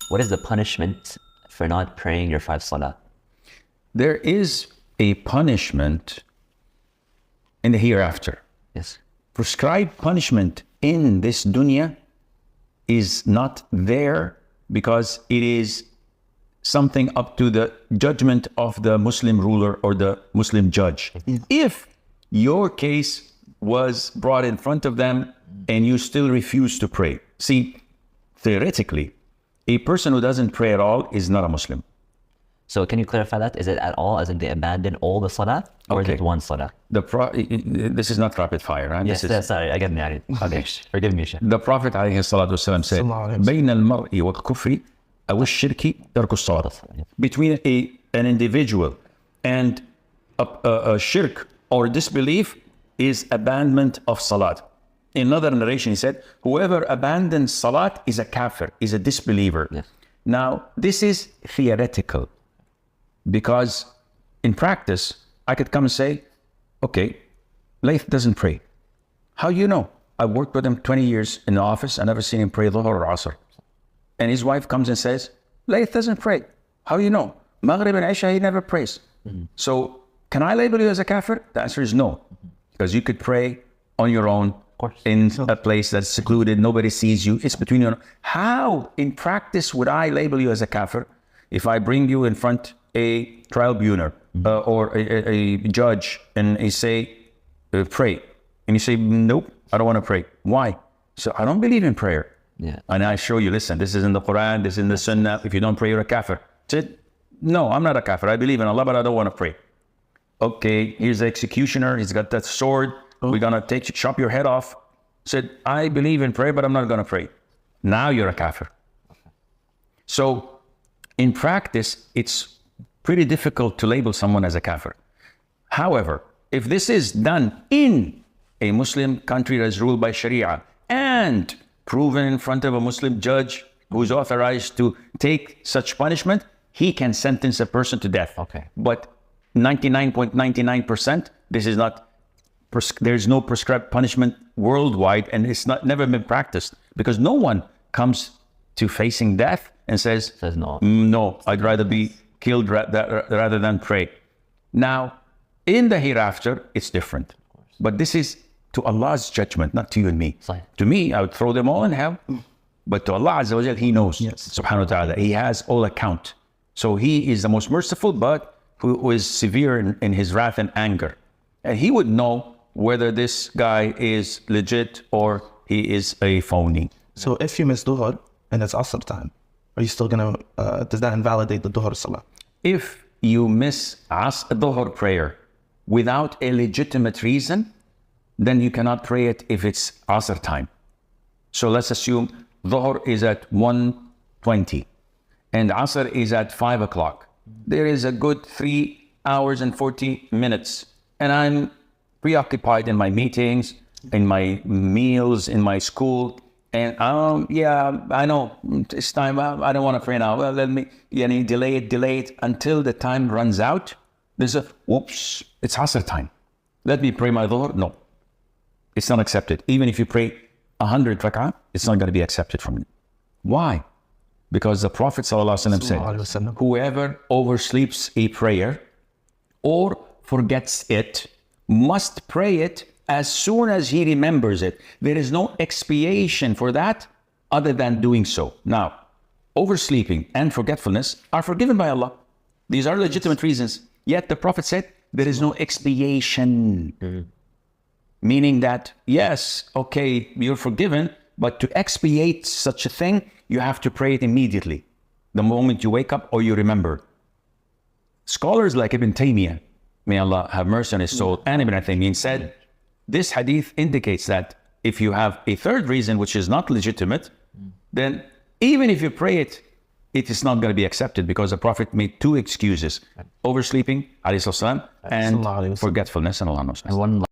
What is the punishment for not praying your 5 salah? There is a punishment in the hereafter. Yes. Prescribed punishment in this dunya is not there because it is something up to the judgment of the Muslim ruler or the Muslim judge. If your case was brought in front of them and you still refuse to pray. See, theoretically, a person who doesn't pray at all is not a Muslim. So can you clarify that? Is it at all, as in they abandon all the salah, or is it one salah? This is not rapid fire, right? Yes, sorry, I get me. Okay, forgive me. The Prophet ﷺ said, بين المرء والكفر أو الشرك ترك الصلاة. Between an individual and a shirk or disbelief is abandonment of salat. In another narration, he said, whoever abandons salat is a kafir, is a disbeliever. Yes. Now, this is theoretical because in practice, I could come and say, okay, Layth doesn't pray. How do you know? I've worked with him 20 years in the office. I never seen him pray Dhuhr or Asr. And his wife comes and says, Layth doesn't pray. How do you know? Maghrib and Isha, he never prays. So can I label you as a kafir? The answer is no. Because you could pray on your own in a place that's secluded, nobody sees you, it's between you. How in practice would I label you as a kafir if I bring you in front a tribunal or a judge and he say, pray. And you say, nope, I don't want to pray. Why? So I don't believe in prayer. Yeah. And I show you, listen, this is in the Quran, this is in the Sunnah. If you don't pray, you're a kafir. I said, no, I'm not a kafir. I believe in Allah, but I don't want to pray. Okay, here's the executioner. He's got that sword. We're going to chop your head off. Said, I believe in prayer, but I'm not going to pray. Now you're a kafir. So in practice, it's pretty difficult to label someone as a kafir. However, if this is done in a Muslim country that is ruled by Sharia and proven in front of a Muslim judge who's authorized to take such punishment, he can sentence a person to death. Okay. But 99.99%, this is not, there's no prescribed punishment worldwide, and it's never been practiced because no one comes to facing death and says no. No, I'd rather be killed rather than pray. Now, in the hereafter, it's different. But this is to Allah's judgment, not to you and me. To me, I would throw them all in hell. But to Allah Azza wa Jal, He knows, subhanahu wa ta'ala. He has all account. So He is the most merciful, but who is severe in His wrath and anger. And He would know whether this guy is legit or he is a phony. So if you miss Dhuhr and it's Asr time, are you still going to, does that invalidate the Dhuhr Salah? If you miss Dhuhr prayer without a legitimate reason, then you cannot pray it if it's Asr time. So let's assume Dhuhr is at 1:20 and Asr is at 5 o'clock. There is a good 3 hours and 40 minutes. And I'm preoccupied in my meetings, in my meals, in my school. And yeah, I know it's time. I don't want to pray now. Well, let me delay it until the time runs out. There's a, whoops, it's Asr time. Let me pray my Dhuhr. No, it's not accepted. Even if you pray 100 rak'ah, it's not going to be accepted from you. Why? Because the Prophet ﷺ said, whoever oversleeps a prayer or forgets it must pray it as soon as he remembers it. There is no expiation for that other than doing so. Now, oversleeping and forgetfulness are forgiven by Allah. These are legitimate reasons. Yet the Prophet said, there is no expiation. Meaning that, yes, okay, you're forgiven, but to expiate such a thing, you have to pray it immediately, the moment you wake up or you remember. Scholars like Ibn Taymiyyah, may Allah have mercy on his soul, and Ibn Taymiyyah said, this hadith indicates that if you have a third reason which is not legitimate, then even if you pray it, it is not going to be accepted because the Prophet made 2 excuses, oversleeping, alayhi salam, and forgetfulness, and Allah knows.